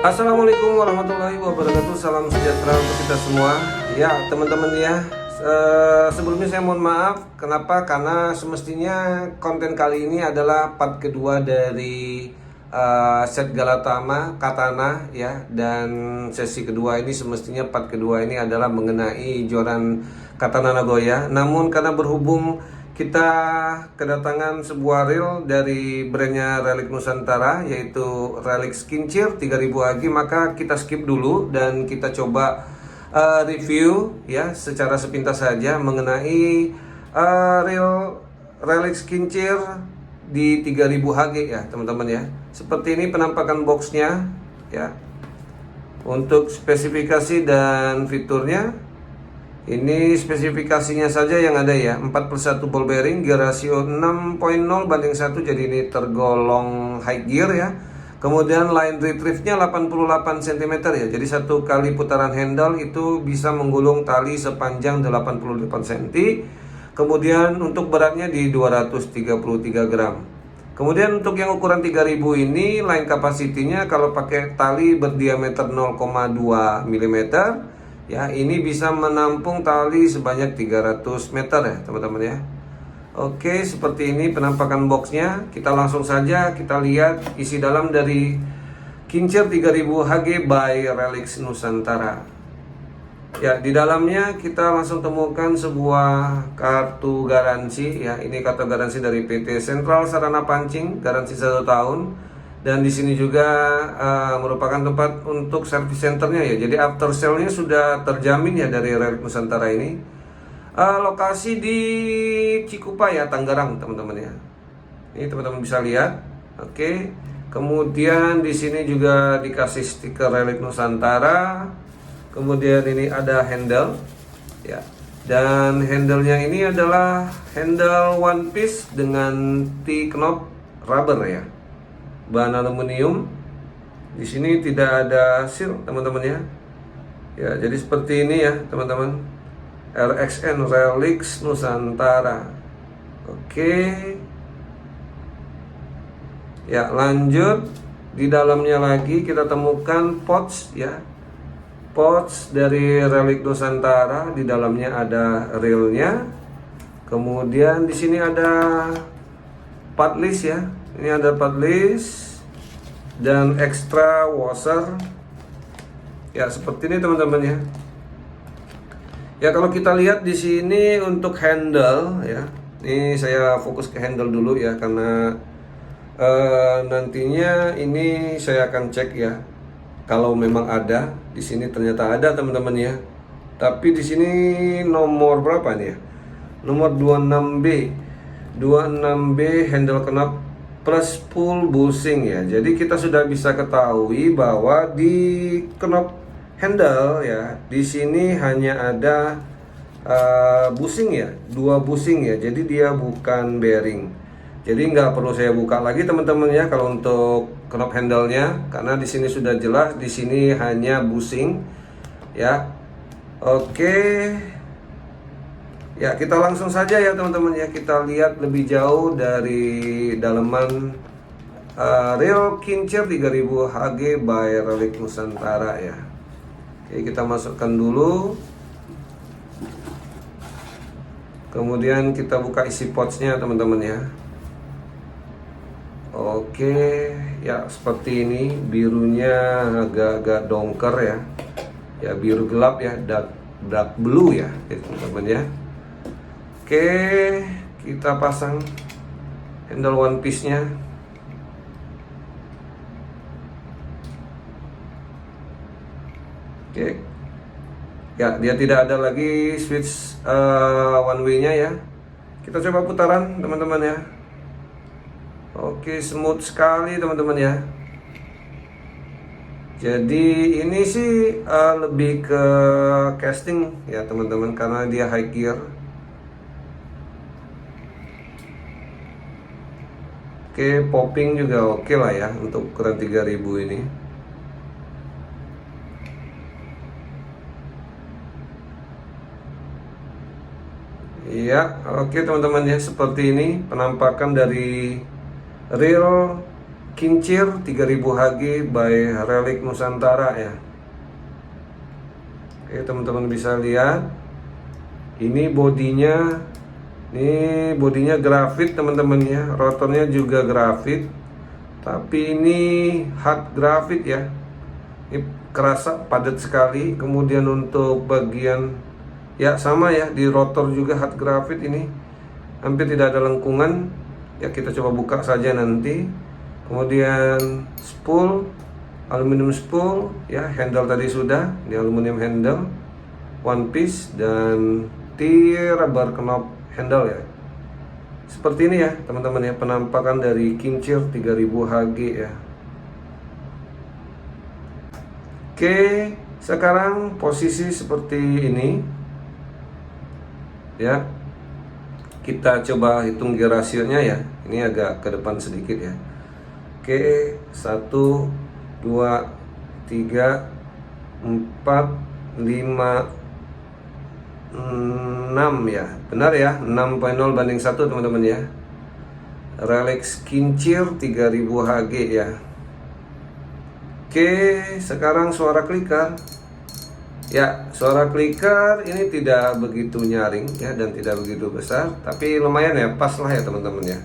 Assalamualaikum warahmatullahi wabarakatuh. Salam sejahtera untuk kita semua. Ya teman-teman ya, sebelumnya saya mohon maaf. Kenapa? Karena semestinya konten kali ini adalah part kedua dari set Galatama Katana ya. Dan sesi kedua ini semestinya part kedua ini adalah mengenai joran Katana Nagoya. Namun karena berhubung kita kedatangan sebuah reel dari brandnya Relic Nusantara, yaitu Relic Skincare 3000 AG, maka kita skip dulu dan kita coba review ya secara sepintas saja mengenai reel Relic Skincare di 3000 HG ya teman-teman ya. Seperti ini penampakan boxnya ya. Untuk spesifikasi dan fiturnya, ini spesifikasinya saja yang ada ya, 4/1 ball bearing, gear ratio 6.0/1, jadi ini tergolong high gear ya. Kemudian line retrieve-nya 88 cm ya, jadi satu kali putaran handle itu bisa menggulung tali sepanjang 88 cm. Kemudian untuk beratnya di 233 gram. Kemudian untuk yang ukuran 3000 ini line capacity-nya kalau pakai tali berdiameter 0,2 mm ya, ini bisa menampung tali sebanyak 300 meter ya teman-teman ya. Oke, seperti ini penampakan boxnya. Kita langsung saja kita lihat isi dalam dari Kincir 3000 HG by Relic Nusantara. Ya, di dalamnya kita langsung temukan sebuah kartu garansi ya. Ini kartu garansi dari PT Sentral Sarana Pancing, garansi 1 tahun. Dan di sini juga merupakan tempat untuk service centernya ya. Jadi after sale-nya sudah terjamin ya dari Relic Nusantara ini. Lokasi di Cikupa ya, Tangerang teman-teman ya. Ini teman-teman bisa lihat. Oke. Kemudian di sini juga dikasih stiker Relic Nusantara. Kemudian ini ada handle ya. Dan handle-nya ini adalah handle one piece dengan T-knob rubber ya. Bahan aluminium. Di sini tidak ada seal teman-teman ya. Ya, jadi seperti ini ya teman-teman. RXN Relic Nusantara. Oke. Ya, lanjut. Di dalamnya lagi kita temukan pouch ya. Pouch dari Relic Nusantara. Di dalamnya ada reelnya. Kemudian di sini ada part list ya. Ini ada part list dan extra washer. Ya, seperti ini teman-teman ya. Ya, kalau kita lihat di sini untuk handle ya. Ini saya fokus ke handle dulu ya, karena nantinya ini saya akan cek ya. Kalau memang ada, di sini ternyata ada teman-teman ya. Tapi di sini nomor berapa nih ya? Nomor 26B. 26B handle knob plus full bushing ya. Jadi kita sudah bisa ketahui bahwa di knob handle ya, di sini hanya ada bushing ya, 2 bushing ya. Jadi dia bukan bearing. Jadi nggak perlu saya buka lagi teman-teman ya kalau untuk knob handle-nya, karena di sini sudah jelas di sini hanya bushing ya. Oke. Ya, kita langsung saja ya teman-teman ya, kita lihat lebih jauh dari dalaman reel Kincir 3000 HG by Relic Nusantara ya. Oke, kita masukkan dulu. Kemudian kita buka isi pouch-nya teman-teman ya. Oke, ya seperti ini, birunya agak-agak dongker ya. Ya, biru gelap ya, dark blue ya, teman-teman ya. Oke, kita pasang handle one piece-nya. Oke. Ya, dia tidak ada lagi switch one way-nya ya. Kita coba putaran teman-teman ya. Oke, smooth sekali teman-teman ya. Jadi ini sih lebih ke casting ya teman-teman, karena dia high gear. Oke, popping juga oke lah ya untuk ukuran 3000 ini. Iya, oke teman-teman ya, seperti ini penampakan dari reel Kincir 3000 HG by Relic Nusantara ya. Oke, teman-teman bisa lihat ini bodinya grafit teman-teman ya, rotornya juga grafit, tapi ini hard grafit ya. Ini kerasa padat sekali. Kemudian untuk bagian ya sama ya, di rotor juga hard grafit, ini hampir tidak ada lengkungan ya. Kita coba buka saja nanti. Kemudian spool, aluminium spool ya, handle tadi sudah, ini aluminium handle one piece, dan rubber knob handle ya. Seperti ini ya teman-teman ya, penampakan dari Kincir 3000 HG ya. Oke, sekarang posisi seperti ini ya. Kita coba hitung gear rasionya ya. Ini agak ke depan sedikit ya. Oke, 1, 2, 3, 4, 5, 6 ya. Benar ya, 6.0 banding 1 teman-teman ya. Relic Kincir 3000 HG ya. Oke, sekarang suara clicker. Ya, suara clicker ini tidak begitu nyaring ya, dan tidak begitu besar, tapi lumayan ya, pas lah ya teman-teman ya.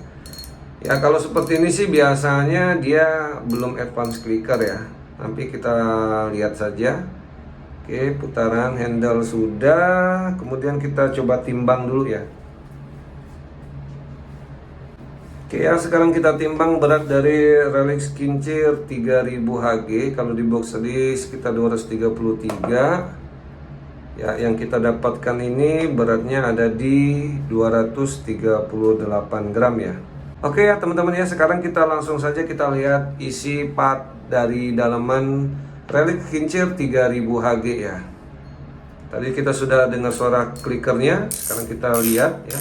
Ya, kalau seperti ini sih biasanya dia belum advance clicker ya. Nanti kita lihat saja. Oke, putaran handle sudah. Kemudian kita coba timbang dulu ya. Oke ya, sekarang kita timbang berat dari Relic Kincir 3000 HG. Kalau di box tadi sekitar 233. Ya, yang kita dapatkan ini beratnya ada di 238 gram ya. Oke ya teman-teman ya, sekarang kita langsung saja kita lihat isi part dari dalaman Relic Kincir 3000 HG ya. Tadi kita sudah dengar suara klikernya, sekarang kita lihat ya.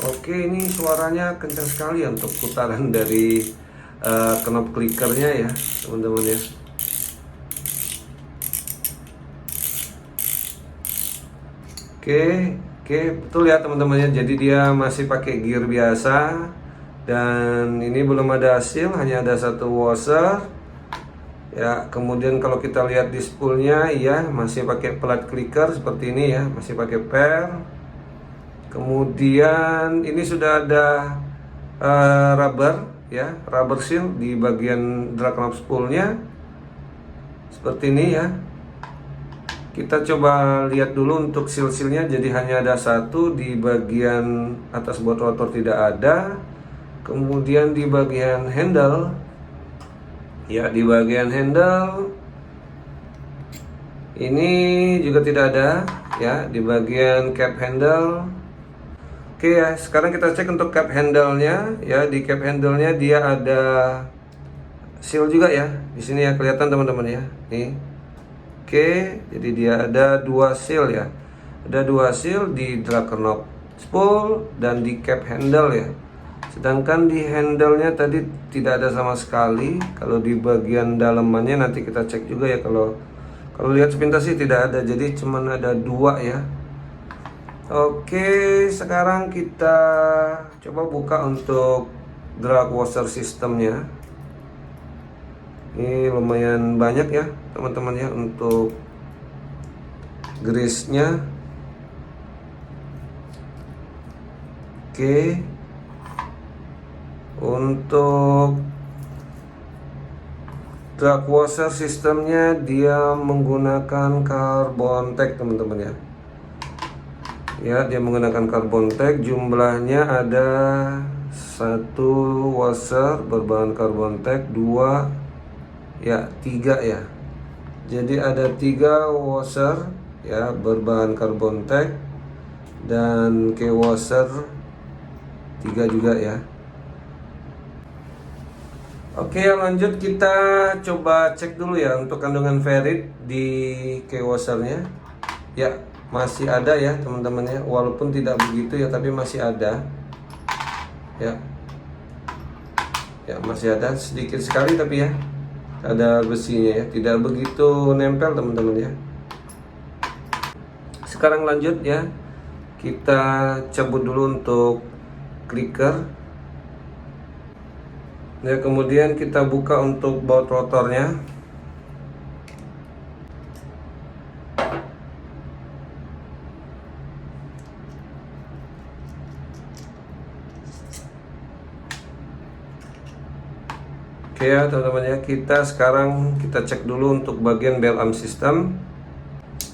Oke, ini suaranya kencang sekali untuk putaran dari knob klikernya ya teman-teman ya. Oke, betul ya teman-teman ya. Jadi dia masih pakai gear biasa. Dan ini belum ada hasil, hanya ada satu washer ya. Kemudian kalau kita lihat di spoolnya ya, masih pakai plat clicker seperti ini ya, masih pakai per. Kemudian ini sudah ada rubber ya, rubber seal di bagian drag knob spoolnya seperti ini ya. Kita coba lihat dulu untuk seal-sealnya. Jadi hanya ada satu di bagian atas bot rotor, tidak ada. Kemudian di bagian handle ya, di bagian handle ini juga tidak ada ya, di bagian cap handle. Oke ya, sekarang kita cek untuk cap handle-nya ya. Di cap handle-nya dia ada seal juga ya. Di sini ya kelihatan teman-teman ya. Nih. Oke, jadi dia ada 2 seal ya. Ada 2 seal di drag knob spool dan di cap handle ya. Sedangkan di handle-nya tadi tidak ada sama sekali. Kalau di bagian dalamannya nanti kita cek juga ya. Kalau lihat sepintas sih tidak ada. Jadi cuman ada 2 ya. Oke, sekarang kita coba buka untuk drag washer sistemnya. Ini lumayan banyak ya teman-teman ya untuk grease-nya. Oke. Untuk drag washer sistemnya dia menggunakan carbon tag teman-teman ya. Ya, dia menggunakan carbon tag. Jumlahnya ada 1 washer berbahan carbon tag, 2 ya, 3 ya. Jadi ada 3 washer ya berbahan carbon tag, dan key washer 3 juga ya. Oke, lanjut kita coba cek dulu ya untuk kandungan ferrit di key washernya. Ya, masih ada ya teman-teman ya, walaupun tidak begitu ya, tapi masih ada ya. Ya, masih ada sedikit sekali, tapi ya ada besinya ya, tidak begitu nempel teman-teman ya. Sekarang lanjut ya, kita cabut dulu untuk clicker. Ya, kemudian kita buka untuk baut rotornya. Oke ya teman-teman ya, kita cek dulu untuk bagian bell arm system.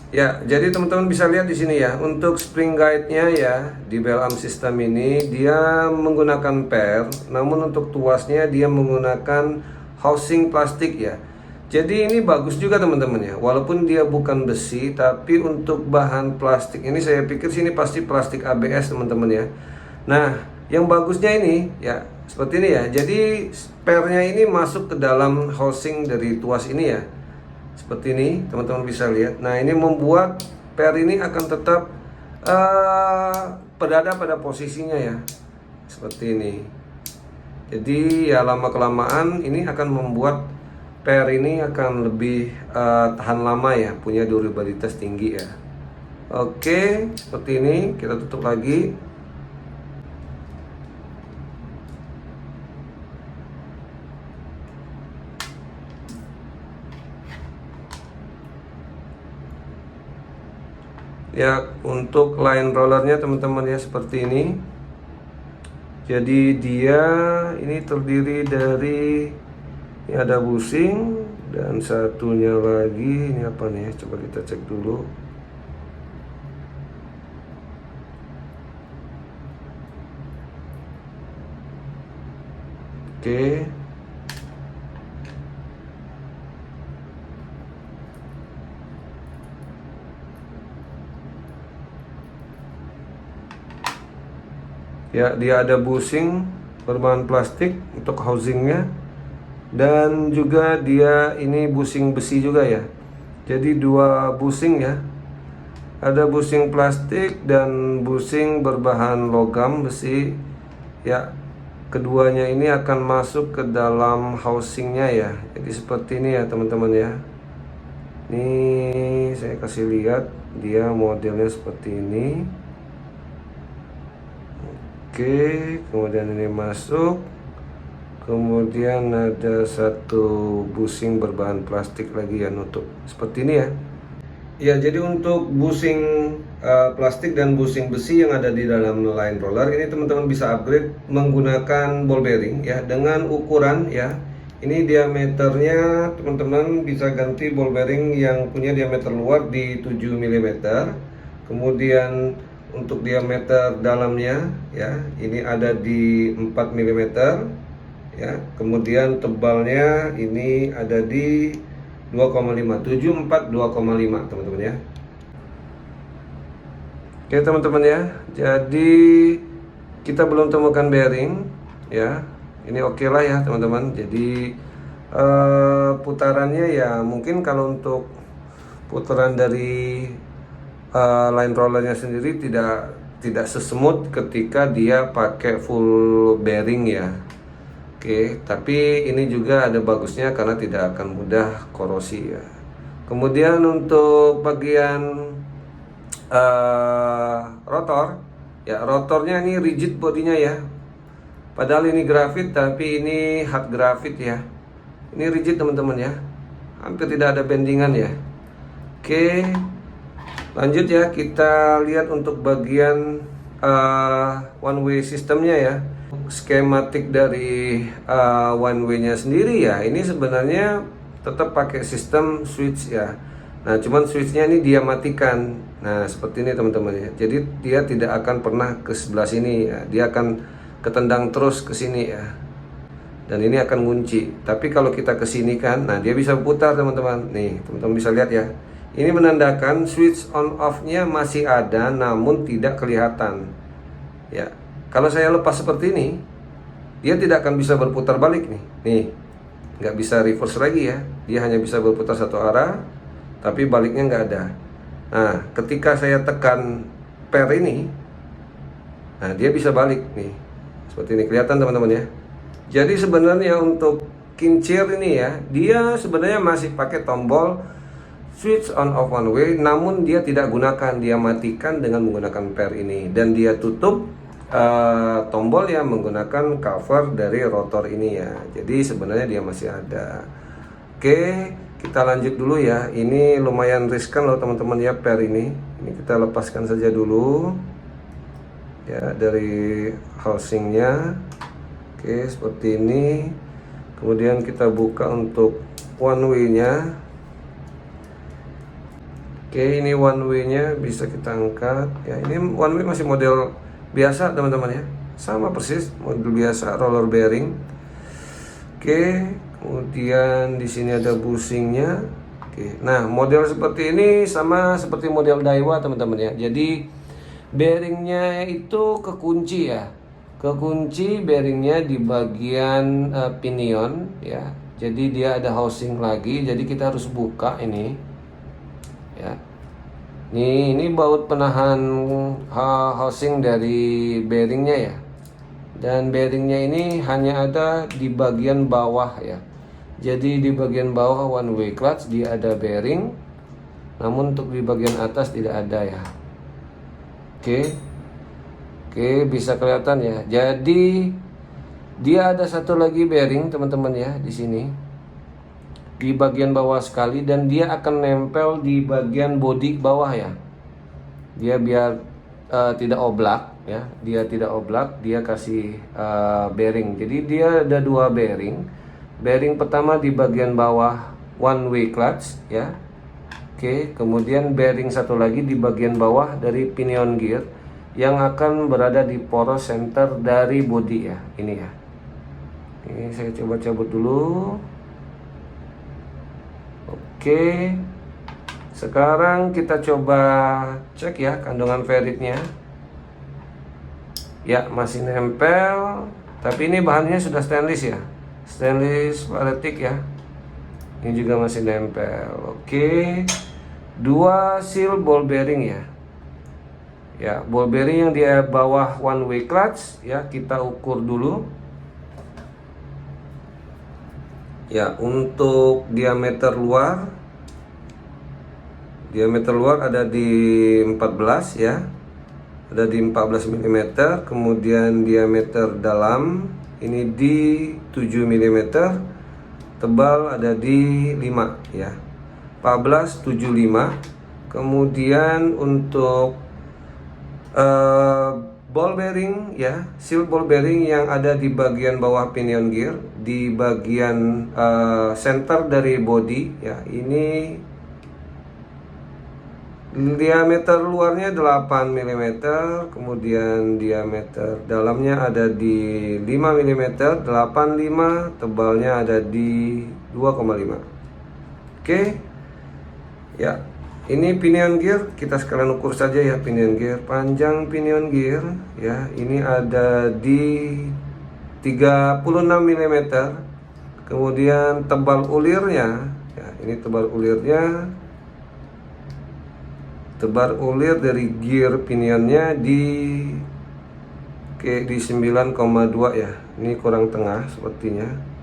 Ya, jadi teman-teman bisa lihat di sini ya, untuk spring guide-nya ya di bell arm system ini dia menggunakan per, namun untuk tuasnya dia menggunakan housing plastik ya. Jadi ini bagus juga teman-teman ya, walaupun dia bukan besi, tapi untuk bahan plastik ini saya pikir sini pasti plastik ABS teman-teman ya. Nah, yang bagusnya ini ya seperti ini ya. Jadi pernya ini masuk ke dalam housing dari tuas ini ya. Seperti ini teman-teman bisa lihat. Nah, ini membuat per ini akan tetap berada pada posisinya ya. Seperti ini. Jadi ya lama kelamaan ini akan membuat per ini akan lebih tahan lama ya, punya durabilitas tinggi ya. Oke, seperti ini kita tutup lagi. Ya, untuk line rollernya teman-teman ya seperti ini. Jadi dia ini terdiri dari, ini ada bushing dan satunya lagi ini apa nih? Coba kita cek dulu. Oke. Ya, dia ada bushing berbahan plastik untuk housingnya, dan juga dia ini bushing besi juga ya. Jadi dua bushing ya, ada bushing plastik dan bushing berbahan logam besi ya. Keduanya ini akan masuk ke dalam housingnya ya. Jadi seperti ini ya teman-teman ya. Ini saya kasih lihat, dia modelnya seperti ini. Oke, kemudian ini masuk. Kemudian ada satu bushing berbahan plastik lagi ya, nutup seperti ini ya. Ya, jadi untuk bushing plastik dan bushing besi yang ada di dalam line roller ini teman-teman bisa upgrade menggunakan ball bearing ya, dengan ukuran ya. Ini diameternya teman-teman bisa ganti ball bearing yang punya diameter luar di 7 mm. Kemudian untuk diameter dalamnya ya, ini ada di 4 mm ya. Kemudian tebalnya ini ada di 2,5, 74 2,5 teman-teman ya. Oke teman-teman ya, jadi kita belum temukan bearing ya. Ini oke lah ya teman-teman. Jadi putarannya ya mungkin kalau untuk putaran dari line rollernya sendiri tidak sesmooth ketika dia pakai full bearing ya. Oke, tapi ini juga ada bagusnya karena tidak akan mudah korosi ya. Kemudian untuk bagian rotor ya, rotornya ini rigid bodinya ya. Padahal ini grafit tapi ini hard grafit ya. Ini rigid teman-teman ya, hampir tidak ada bendingan ya. Oke, lanjut ya, kita lihat untuk bagian one way sistemnya ya. Skematik dari one way nya sendiri ya, ini sebenarnya tetap pakai sistem switch ya. Nah, cuman switchnya ini dia matikan. Nah, seperti ini teman-teman ya. Jadi dia tidak akan pernah ke sebelah sini ya. Dia akan ketendang terus ke sini ya. Dan ini akan ngunci. Tapi kalau kita ke sini kan, nah dia bisa putar teman-teman. Nih, teman-teman bisa lihat ya. Ini menandakan switch on off-nya masih ada namun tidak kelihatan. Ya. Kalau saya lepas seperti ini, dia tidak akan bisa berputar balik nih. Nih. Nggak bisa reverse lagi ya. Dia hanya bisa berputar satu arah, tapi baliknya nggak ada. Nah, ketika saya tekan per ini, nah dia bisa balik nih. Seperti ini, kelihatan teman-teman ya. Jadi sebenarnya untuk kincir ini ya, dia sebenarnya masih pakai tombol switch on off one way, namun dia tidak gunakan, dia matikan dengan menggunakan per ini, dan dia tutup tombol yang menggunakan cover dari rotor ini ya. Jadi sebenarnya dia masih ada. Oke, kita lanjut dulu ya. Ini lumayan riskan loh teman-teman ya, per ini. Ini kita lepaskan saja dulu ya dari housingnya. Oke, seperti ini. Kemudian kita buka untuk one way nya. Oke, ini one way nya bisa kita angkat ya. Ini one way masih model biasa teman-teman ya, sama persis model biasa roller bearing. Oke, kemudian di sini ada bushingnya. Oke, nah model seperti ini sama seperti model Daiwa teman-teman ya. Jadi bearingnya itu kekunci ya, kekunci bearingnya di bagian pinion ya. Jadi dia ada housing lagi, jadi kita harus buka ini ya. Ini baut penahan housing dari bearingnya ya. Dan bearingnya ini hanya ada di bagian bawah ya. Jadi di bagian bawah one way clutch dia ada bearing, namun untuk di bagian atas tidak ada ya. Oke, bisa kelihatan ya. Jadi dia ada satu lagi bearing teman-teman ya di sini. Di bagian bawah sekali, dan dia akan nempel di bagian bodi bawah ya. Dia biar tidak oblak ya, dia tidak oblak, dia kasih bearing. Jadi dia ada dua bearing. Bearing pertama di bagian bawah one way clutch ya. Oke, kemudian bearing satu lagi di bagian bawah dari pinion gear yang akan berada di poros center dari bodi ya. Ini ya. Ini saya coba cabut dulu. Oke, sekarang kita coba cek ya kandungan ferritnya. Ya, masih nempel, tapi ini bahannya sudah stainless ya, stainless ferritic ya. Ini juga masih nempel. Oke, dua seal ball bearing ya. Ya, ball bearing yang di bawah one way clutch ya, kita ukur dulu. Ya, untuk diameter luar ada di 14 ya. Ada di 14 mm. Kemudian diameter dalam ini di 7 mm. Tebal ada di 5 ya. 1475. Kemudian untuk ball bearing ya, seal ball bearing yang ada di bagian bawah pinion gear, di bagian center dari body ya, ini diameter luarnya 8 mm, kemudian diameter dalamnya ada di 5 mm, 85, tebalnya ada di 2,5. Oke ya. Ini pinion gear, kita sekalian ukur saja ya pinion gear. Panjang pinion gear ya, ini ada di 36 mm. Kemudian tebal ulirnya ya, ini tebal ulirnya. Tebal ulir dari gear pinionnya di 9,2 ya. Ini kurang tengah sepertinya.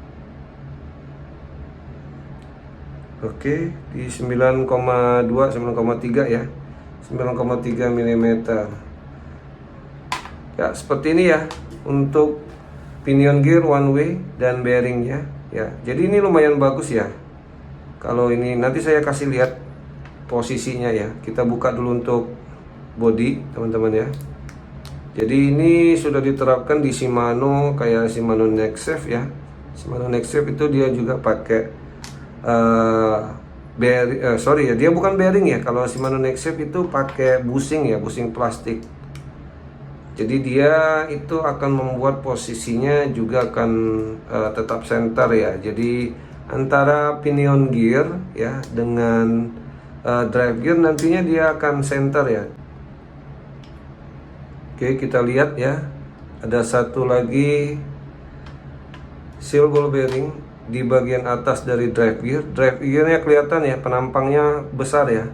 Oke, di 9,2, 9,3 ya. 9,3 mm. Ya, seperti ini ya untuk pinion gear one way dan bearingnya ya. Jadi ini lumayan bagus ya. Kalau ini nanti saya kasih lihat posisinya ya. Kita buka dulu untuk body teman-teman ya. Jadi ini sudah diterapkan di Shimano, kayak Shimano Next Safe ya. Shimano Next Safe itu dia juga pakai dia bukan bearing ya. Kalau Shimano Next Safe itu pakai bushing ya, bushing plastik. Jadi dia itu akan membuat posisinya juga akan tetap center ya. Jadi antara pinion gear ya dengan drive gear nantinya dia akan center ya. Oke, kita lihat ya. Ada satu lagi seal ball bearing di bagian atas dari drive gear. Drive gearnya kelihatan ya, penampangnya besar ya.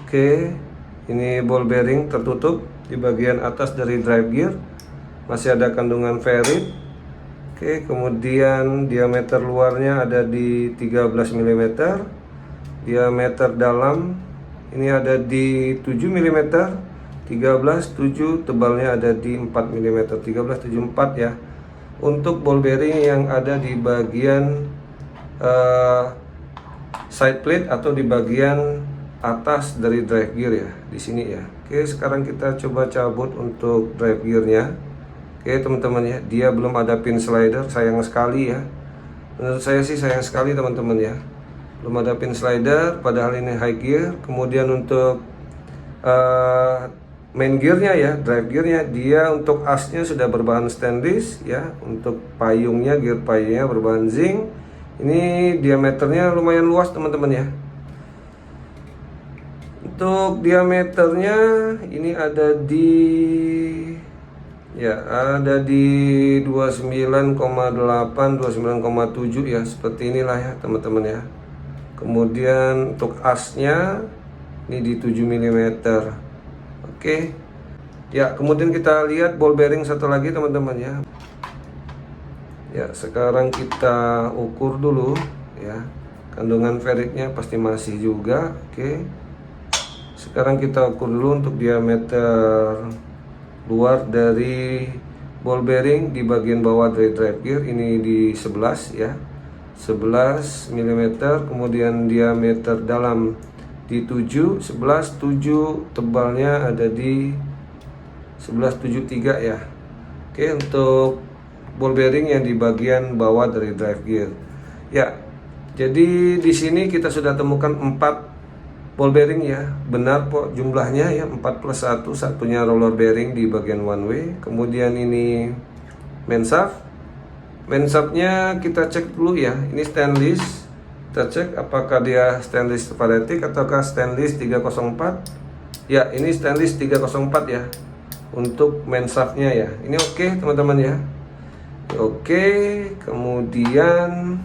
Oke, ini ball bearing tertutup di bagian atas dari drive gear. Masih ada kandungan ferrit. Oke, kemudian diameter luarnya ada di 13 mm. Diameter dalam ini ada di 7 mm. 13.7, tebalnya ada di 4 mm, 13.74 ya. Untuk ball bearing yang ada di bagian side plate atau di bagian atas dari drive gear ya, di sini ya. Oke, sekarang kita coba cabut untuk drive gearnya. Oke teman-teman ya, dia belum ada pin slider, sayang sekali ya. Menurut saya sih sayang sekali teman-teman ya, belum ada pin slider, padahal ini high gear. Kemudian untuk main gearnya ya, drive gearnya, dia untuk asnya sudah berbahan stainless ya. Untuk payungnya, gear payungnya berbahan zinc. Ini diameternya lumayan luas teman-teman ya. Untuk diameternya ini ada di 29,8, 29,7 ya, seperti inilah ya teman-teman ya. Kemudian untuk asnya ini di 7 mm. Oke. Ya, kemudian kita lihat ball bearing satu lagi teman-teman ya. Ya, sekarang kita ukur dulu ya. Kandungan ferritnya pasti masih juga. Oke. Sekarang kita ukur dulu untuk diameter luar dari ball bearing di bagian bawah dari drive gear, ini di 11 ya. 11 mm, kemudian diameter dalam di 7, 11, 7, tebalnya ada di 11,73 ya. Oke, untuk ball bearing yang di bagian bawah dari drive gear. Ya, jadi di sini kita sudah temukan 4 ball bearing ya. Benar kok jumlahnya ya, 4 plus 1, satunya roller bearing di bagian one way. Kemudian ini main shaft. Main shaftnya kita cek dulu ya, ini stainless. Kita cek apakah dia stainless paratic ataukah stainless 304. Ya, ini stainless 304 ya. Untuk main shaftnya ya, ini oke teman-teman ya. Oke, kemudian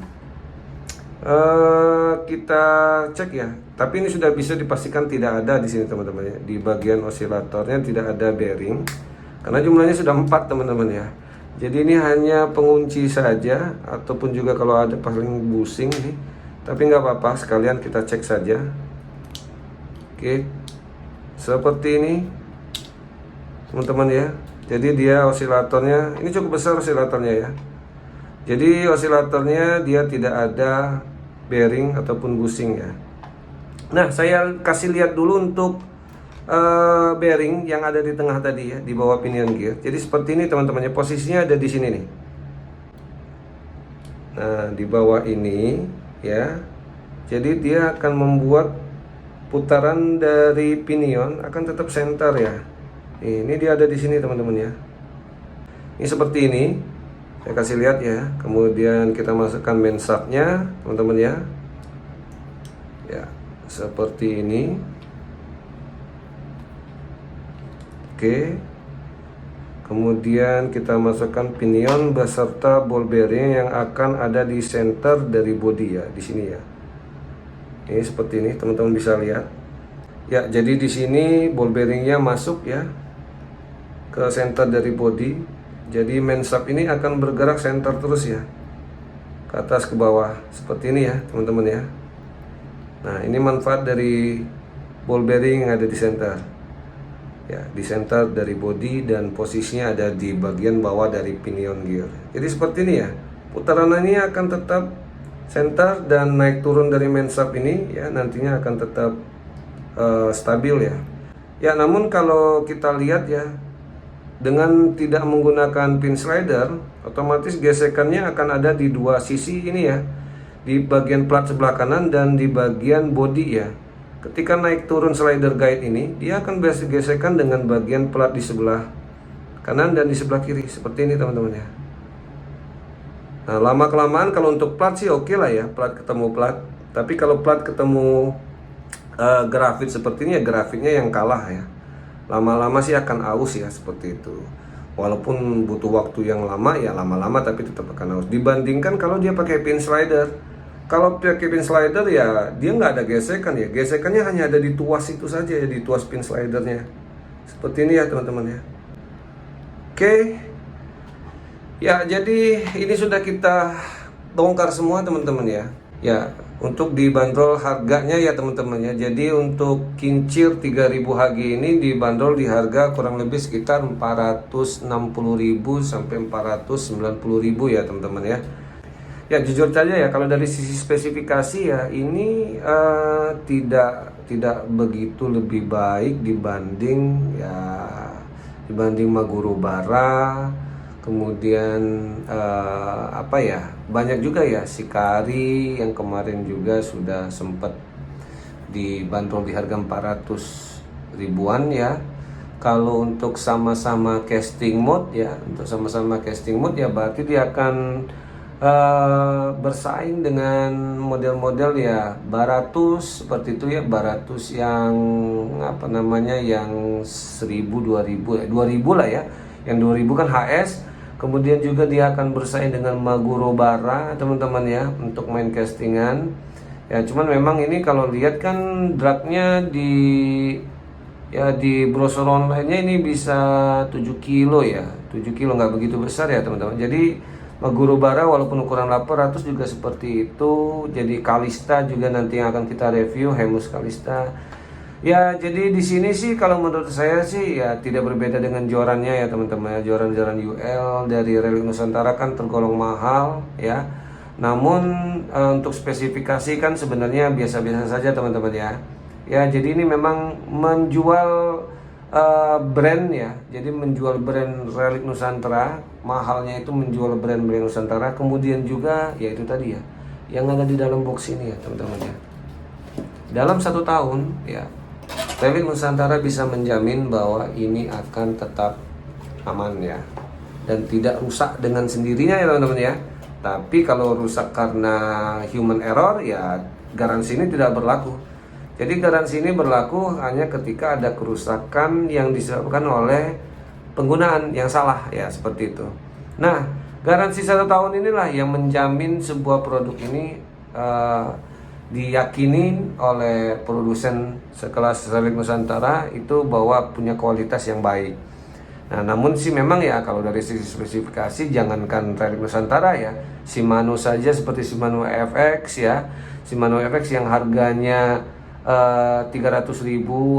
kita cek ya. Tapi ini sudah bisa dipastikan tidak ada di sini teman-teman ya. Di bagian osilatornya tidak ada bearing, karena jumlahnya sudah 4 teman-teman ya. Jadi ini hanya pengunci saja, ataupun juga kalau ada paling busing nih. Tapi nggak apa-apa, sekalian kita cek saja. Oke, seperti ini teman-teman ya. Jadi dia osilatornya, ini cukup besar osilatornya ya. Jadi osilatornya dia tidak ada bearing ataupun busing ya. Nah, saya kasih lihat dulu untuk bearing yang ada di tengah tadi ya, di bawah pinion gear. Jadi seperti ini teman-teman ya, posisinya ada di sini nih. Nah, di bawah ini ya. Jadi dia akan membuat putaran dari pinion akan tetap center ya. Ini dia ada di sini teman-teman ya. Ini seperti ini. Saya kasih lihat ya. Kemudian kita masukkan main shaftnya teman-teman ya. Ya, seperti ini. Oke. Kemudian kita masukkan pinion beserta ball bearing yang akan ada di center dari body ya, di sini ya. Ini seperti ini, teman-teman bisa lihat. Ya, jadi di sini ball bearingnya masuk ya ke center dari body. Jadi main shaft ini akan bergerak center terus ya, ke atas ke bawah seperti ini ya teman-teman ya. Nah, ini manfaat dari ball bearing yang ada di center. Ya, di center dari body dan posisinya ada di bagian bawah dari pinion gear. Jadi seperti ini ya. Putaran ini akan tetap center dan naik turun dari main shaft ini ya nantinya akan tetap stabil ya. Ya, namun kalau kita lihat ya, dengan tidak menggunakan pin slider, otomatis gesekannya akan ada di dua sisi ini ya. Di bagian plat sebelah kanan dan di bagian body ya. Ketika naik turun slider guide ini, dia akan bergesekan dengan bagian plat di sebelah kanan dan di sebelah kiri. Seperti ini teman-teman ya. Nah, lama-kelamaan kalau untuk plat sih oke lah ya, plat ketemu plat. Tapi kalau plat ketemu grafit seperti ini ya, grafiknya yang kalah ya. Lama-lama sih akan aus ya, seperti itu. Walaupun butuh waktu yang lama ya, lama-lama tapi tetap akan aus. Dibandingkan kalau dia pakai pin slider. Kalau pakai pin slider ya dia nggak ada gesekan ya, gesekannya hanya ada di tuas itu saja ya, di tuas pin slidernya. Seperti ini ya teman-teman ya. Oke. Ya, jadi ini sudah kita bongkar semua teman-teman ya. Ya, untuk dibanderol harganya ya teman-teman ya. Jadi untuk kincir 3000 Hg ini dibanderol di harga kurang lebih sekitar 460.000 sampai 490.000 ya teman-teman ya. Ya jujur saja ya, kalau dari sisi spesifikasi ya ini tidak begitu lebih baik dibanding Maguro Bara. Kemudian apa ya, banyak juga ya Sikari yang kemarin juga sudah sempat dibanderol di harga 400 ribuan ya. Kalau untuk sama-sama casting mode ya, berarti dia akan bersaing dengan model-model ya Baratus seperti itu ya, Baratus yang apa namanya, yang 1000 2000 2000 lah ya, yang 2000 kan HS. Kemudian juga dia akan bersaing dengan Maguro Bara teman-teman ya untuk main castingan ya. Cuman memang ini kalau lihat kan dragnya di browser online-nya ini bisa 7 kilo ya, 7 kilo, nggak begitu besar ya teman-teman. Jadi Maguro Bara walaupun ukuran 800 juga seperti itu. Jadi Kalista juga nanti yang akan kita review, Hemus Kalista. Ya, jadi di sini sih kalau menurut saya sih ya tidak berbeda dengan jorannya ya teman-teman. Joran-joran UL dari Relic Nusantara kan tergolong mahal ya. Namun untuk spesifikasi kan sebenarnya biasa-biasa saja teman-teman ya. Ya, jadi ini memang menjual brand ya. Jadi menjual brand Relic Nusantara, mahalnya itu menjual brand Nusantara. Kemudian juga ya itu tadi ya, yang ada di dalam box ini ya teman-teman ya. Dalam 1 tahun ya, Relic Nusantara bisa menjamin bahwa ini akan tetap aman ya, dan tidak rusak dengan sendirinya ya teman-teman ya. Tapi kalau rusak karena human error ya garansi ini tidak berlaku. Jadi garansi ini berlaku hanya ketika ada kerusakan yang disebabkan oleh penggunaan yang salah ya, seperti itu. Nah, garansi 1 tahun inilah yang menjamin sebuah produk ini diyakini oleh produsen sekelas Relic Nusantara itu bahwa punya kualitas yang baik. Nah, namun sih memang ya kalau dari sisi spesifikasi jangankan Relic Nusantara ya, Shimano saja seperti Shimano FX ya, Shimano FX yang harganya 300.000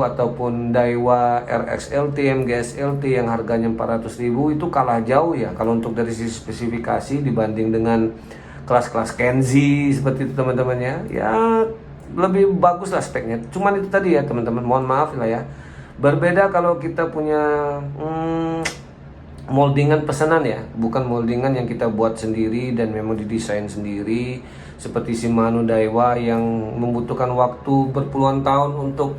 ataupun Daiwa RXLT, MGSLT yang harganya 400.000 itu kalah jauh ya kalau untuk dari sisi spesifikasi dibanding dengan kelas-kelas Kenzi seperti itu teman-teman ya. Ya lebih bagus lah speknya. Cuman itu tadi ya teman-teman, mohon maaf lah ya. Berbeda kalau kita punya moldingan pesanan ya, bukan moldingan yang kita buat sendiri dan memang didesain sendiri seperti Shimano Daiwa yang membutuhkan waktu berpuluhan tahun untuk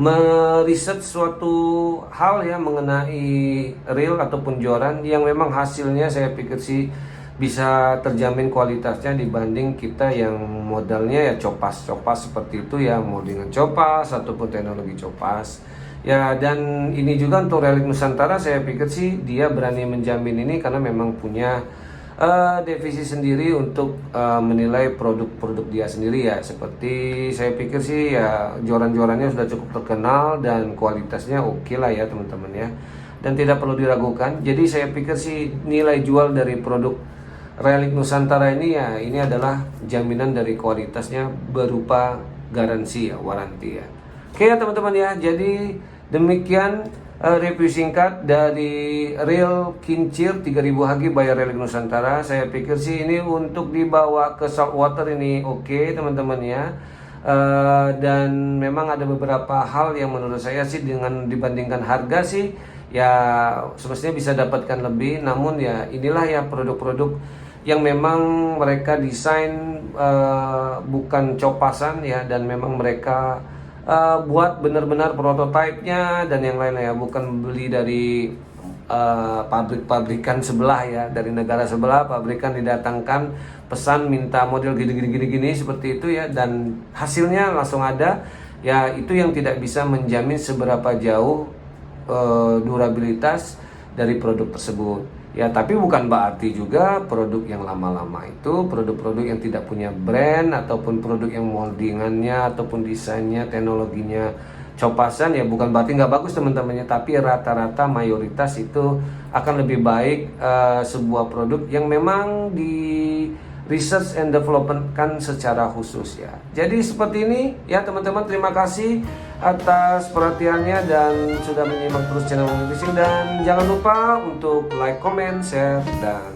meriset suatu hal ya mengenai reel ataupun joran yang memang hasilnya saya pikir sih bisa terjamin kualitasnya dibanding kita yang modalnya ya copas seperti itu ya, moldingan copas ataupun teknologi copas. Ya, dan ini juga untuk Relic Nusantara saya pikir sih dia berani menjamin ini karena memang punya divisi sendiri untuk menilai produk-produk dia sendiri ya. Seperti saya pikir sih ya joran-jorannya sudah cukup terkenal dan kualitasnya oke lah ya teman-teman ya. Dan tidak perlu diragukan. Jadi saya pikir sih nilai jual dari produk Relic Nusantara ini ya, ini adalah jaminan dari kualitasnya berupa garansi ya, waranti ya. Oke ya teman-teman ya, jadi demikian review singkat dari reel kincir 3000 Hg by Relic Nusantara. Saya pikir sih ini untuk dibawa ke saltwater ini oke teman-teman ya. Dan memang ada beberapa hal yang menurut saya sih dengan dibandingkan harga sih ya semestinya bisa dapatkan lebih. Namun ya inilah ya produk-produk yang memang mereka desain bukan copasan ya, dan memang mereka buat benar-benar prototipenya dan yang lain ya, bukan beli dari pabrik-pabrikan sebelah ya, dari negara sebelah pabrikan didatangkan pesan minta model gini seperti itu ya, dan hasilnya langsung ada ya. Itu yang tidak bisa menjamin seberapa jauh durabilitas dari produk tersebut ya. Tapi bukan berarti juga produk yang lama-lama itu produk-produk yang tidak punya brand ataupun produk yang moldingannya ataupun desainnya, teknologinya copasan ya, bukan berarti nggak bagus teman-temannya. Tapi rata-rata mayoritas itu akan lebih baik sebuah produk yang memang research and development kan secara khusus ya. Jadi seperti ini ya teman-teman, terima kasih atas perhatiannya dan sudah menyimak terus channel Mobil Fishing, dan jangan lupa untuk like, comment, share, dan